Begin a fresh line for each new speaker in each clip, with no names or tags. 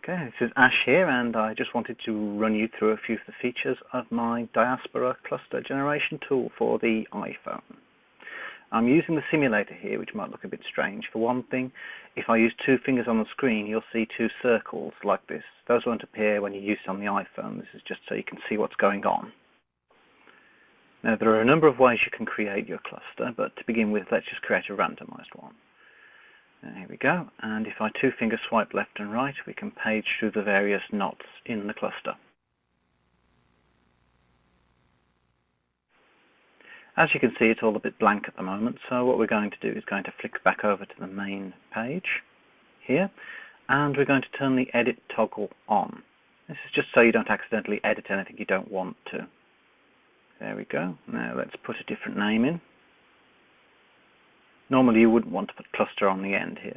Okay, this is Ash here, and I just wanted to run you through a few of the features of my Diaspora cluster generation tool for the iPhone. I'm using the simulator here, which might look a bit strange. For one thing, if I use two fingers on the screen, you'll see two circles like this. Those won't appear when you use it on the iPhone. This is just so you can see what's going on. Now, there are a number of ways you can create your cluster, but to begin with, let's just create a randomized one. Here we go, and if I two-finger swipe left and right, we can page through the various knots in the cluster. As you can see, it's all a bit blank at the moment, so what we're going to do is going to flick back over to the main page here, and we're going to turn the edit toggle on. This is just so you don't accidentally edit anything you don't want to. There we go. Now let's put a different name in. Normally you wouldn't want to put cluster on the end here,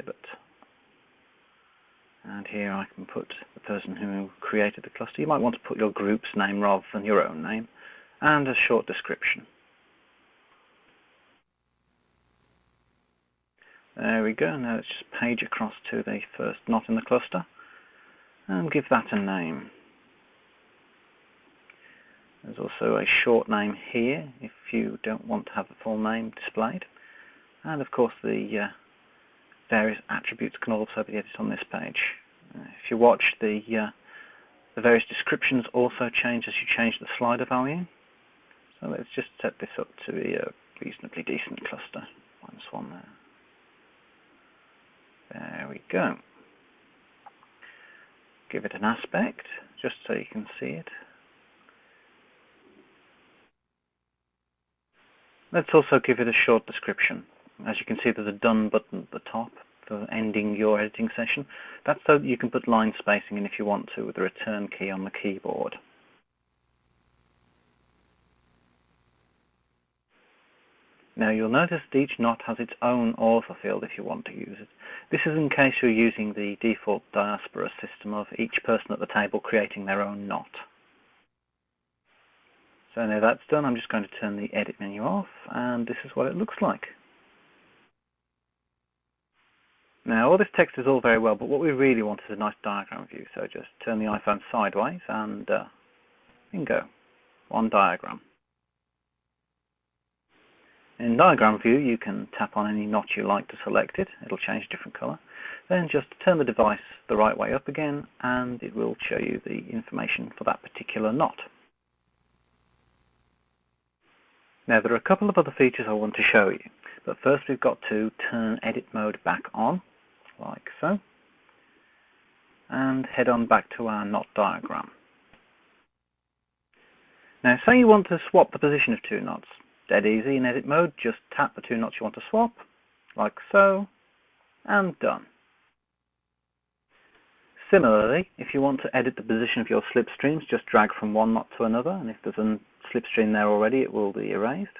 and here I can put the person who created the cluster. You might want to put your group's name rather than your own name, and a short description. There we go. Now let's just page across to the first knot in the cluster and give that a name. There's also a short name here if you don't want to have the full name displayed. And of course the various attributes can also be edited on this page. If you watch, the various descriptions also change as you change the slider value. So let's just set this up to be a reasonably decent cluster. -1 there. There we go. Give it an aspect, just so you can see it. Let's also give it a short description. As you can see, there's a done button at the top for ending your editing session. That's so that you can put line spacing in if you want to with the return key on the keyboard. Now you'll notice that each knot has its own author field if you want to use it. This is in case you're using the default Diaspora system of each person at the table creating their own knot. So now that's done, I'm just going to turn the edit menu off, and this is what it looks like. Now all this text is all very well, but what we really want is a nice diagram view, so just turn the iPhone sideways and bingo, one diagram. In diagram view you can tap on any knot you like to select it, it'll change a different colour. Then just turn the device the right way up again and it will show you the information for that particular knot. Now there are a couple of other features I want to show you, but first we've got to turn edit mode back on, like so, and head on back to our knot diagram. Now say you want to swap the position of two knots. Dead easy in edit mode, just tap the two knots you want to swap, like so, and done. Similarly, if you want to edit the position of your slipstreams, just drag from one knot to another, and if there's a slipstream there already, it will be erased,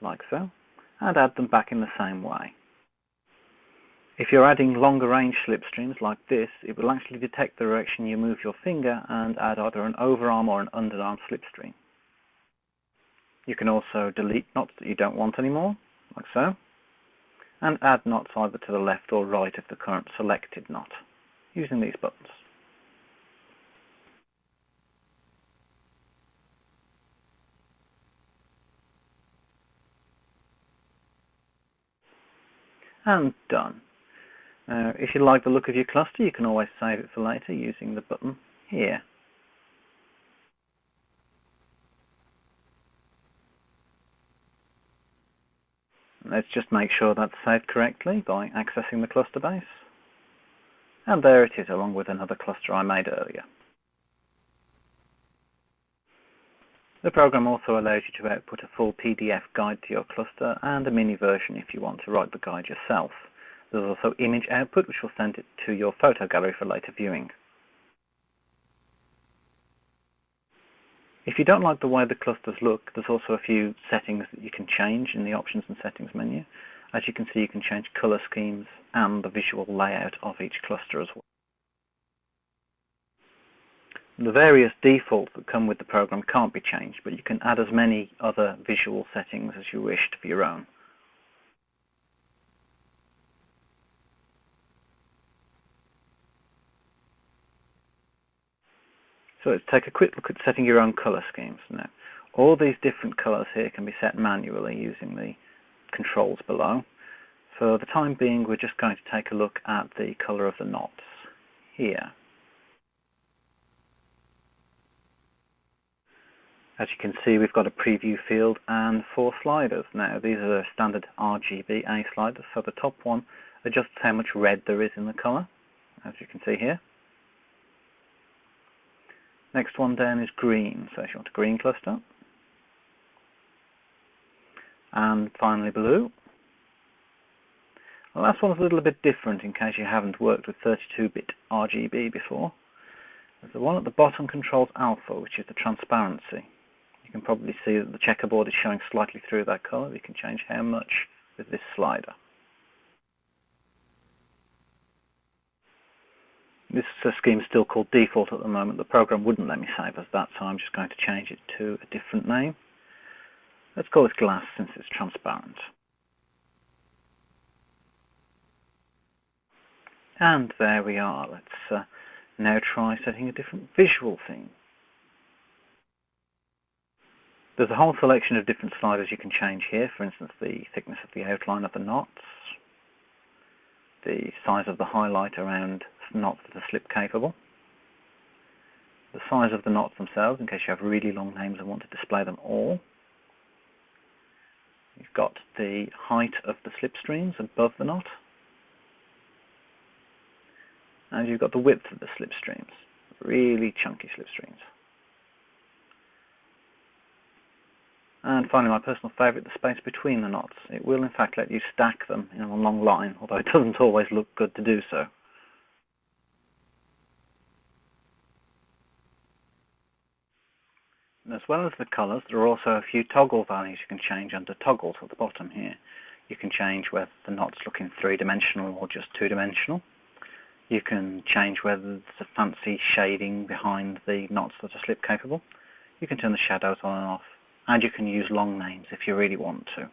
like so, and add them back in the same way. If you're adding longer range slipstreams like this, it will actually detect the direction you move your finger and add either an overarm or an underarm slipstream. You can also delete knots that you don't want anymore, like so, and add knots either to the left or right of the current selected knot, using these buttons. And done. Now, if you like the look of your cluster, you can always save it for later using the button here. Let's just make sure that's saved correctly by accessing the cluster base. And there it is, along with another cluster I made earlier. The program also allows you to output a full PDF guide to your cluster and a mini version if you want to write the guide yourself. There's also image output, which will send it to your photo gallery for later viewing. If you don't like the way the clusters look, there's also a few settings that you can change in the Options and Settings menu. As you can see, you can change colour schemes and the visual layout of each cluster as well. The various defaults that come with the program can't be changed, but you can add as many other visual settings as you wish for your own. So let's take a quick look at setting your own colour schemes now. All these different colours here can be set manually using the controls below. For the time being, we're just going to take a look at the colour of the knots here. As you can see, we've got a preview field and 4 sliders. Now, these are the standard RGBA sliders, so the top one adjusts how much red there is in the colour, as you can see here. Next one down is green, so if you want a green cluster. And finally blue. The last one's a little bit different in case you haven't worked with 32-bit RGB before. The one at the bottom controls alpha, which is the transparency. You can probably see that the checkerboard is showing slightly through that colour. We can change how much with this slider. This scheme is still called default at the moment. The program wouldn't let me save as that, so I'm just going to change it to a different name. Let's call it glass since it's transparent. And there we are. Let's now try setting a different visual theme. There's a whole selection of different sliders you can change here. For instance, the thickness of the outline of the knots, the size of the highlight around knots that are slip capable, the size of the knots themselves in case you have really long names and want to display them all. You've got the height of the slipstreams above the knot, and you've got the width of the slipstreams, really chunky slipstreams. And finally, my personal favourite, the space between the knots. It will in fact let you stack them in a long line, although it doesn't always look good to do so. And as well as the colours, there are also a few toggle values you can change under toggles at the bottom here. You can change whether the knots look in 3-dimensional or just 2-dimensional. You can change whether there's a fancy shading behind the knots that are slip capable. You can turn the shadows on and off. And you can use long names if you really want to.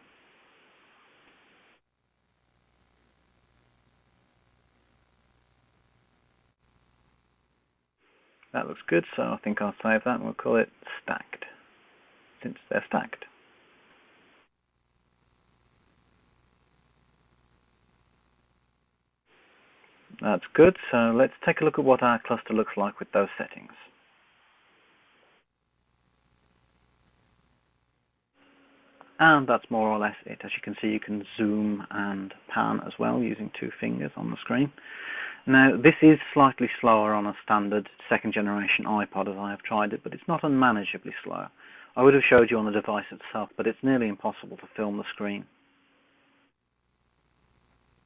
That looks good, so I think I'll save that and we'll call it stacked, since they're stacked. That's good, so let's take a look at what our cluster looks like with those settings. And that's more or less it. As you can see, you can zoom and pan as well using 2 fingers on the screen. Now, this is slightly slower on a standard 2nd generation iPod as I have tried it, but it's not unmanageably slow. I would have showed you on the device itself, but it's nearly impossible to film the screen.